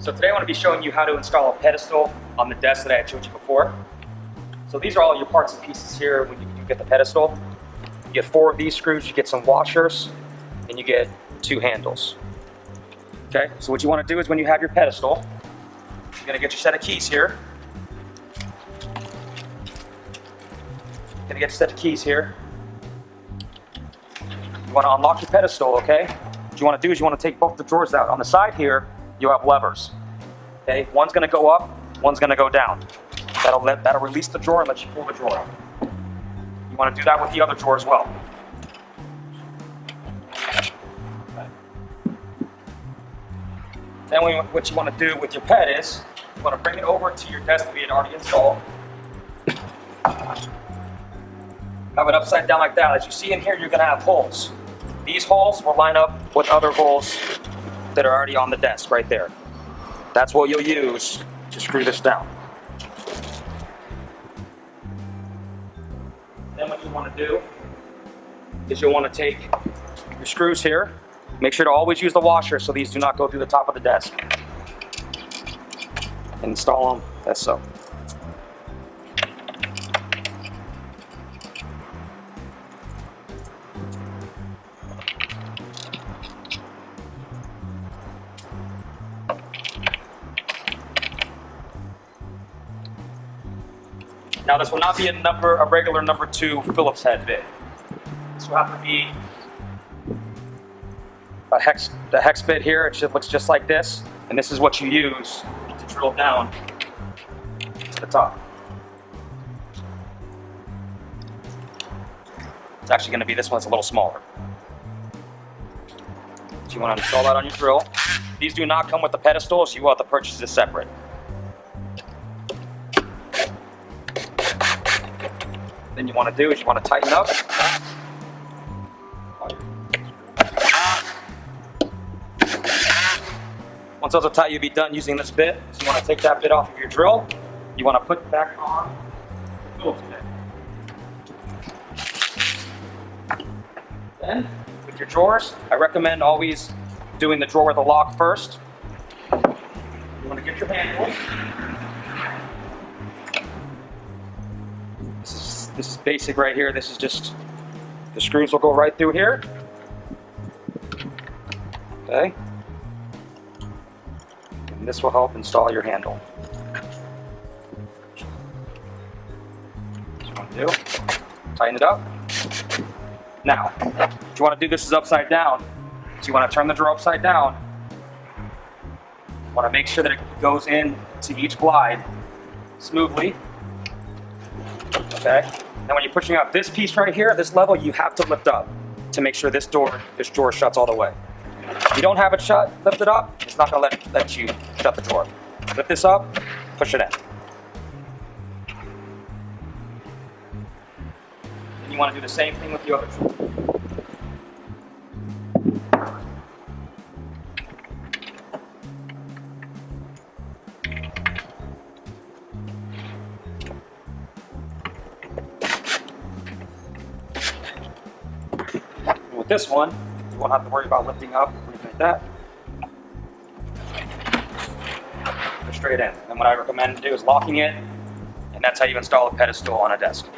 So today I want to be showing you how to install a pedestal on the desk that I had showed you before. So these are all your parts and pieces here when you get the pedestal. You get 4 of these screws, you get some washers, and you get 2 handles. Okay, so what you want to do is when you have your pedestal, you're going to get your set of keys here. You want to unlock your pedestal, okay? What you want to do is you want to take both the drawers out. On the side here, you have levers. Okay, one's going to go up, one's going to go down. That'll release the drawer and let you pull the drawer out. You want to do that with the other drawer as well. Okay. Then what you want to do with your ped is you want to bring it over to your desk that we had already installed. Have it upside down like that. As you see in here, you're going to have holes. These holes will line up with other holes that are already on the desk right there. That's what you'll use to screw this down. Then what you want to do is you'll want to take your screws here. Make sure to always use the washer so these do not go through the top of the desk. Install them as so. Now this will not be a regular number 2 Phillips head bit. This will have to be the hex bit here. It looks just like this, and this is what you use to drill down to the top. It's actually going to be this one's a little smaller. So you want to install that on your drill. These do not come with the pedestal, so you will have to purchase this separate. Then you want to do is you want to tighten up. Once those are tight, you'll be done using this bit. So you want to take that bit off of your drill. You want to put it back on the Phillips bit. Then, with your drawers, I recommend always doing the drawer with a lock first. You want to get your handles. This is basic right here. This is just, the screws will go right through here. Okay. And this will help install your handle. What you want to do, tighten it up. Now, what you want to do, this is upside down. So you want to turn the drawer upside down. You want to make sure that it goes in to each glide smoothly. Okay. Now when you're pushing out this piece right here, this level, you have to lift up to make sure this drawer shuts all the way. If you don't have it shut, lift it up, it's not going to let you shut the drawer. Lift this up, push it in. And you want to do the same thing with the other drawer. With this one, you won't have to worry about lifting up or anything like that. Go straight in. And what I recommend to do is locking it, and that's how you install a pedestal on a desk.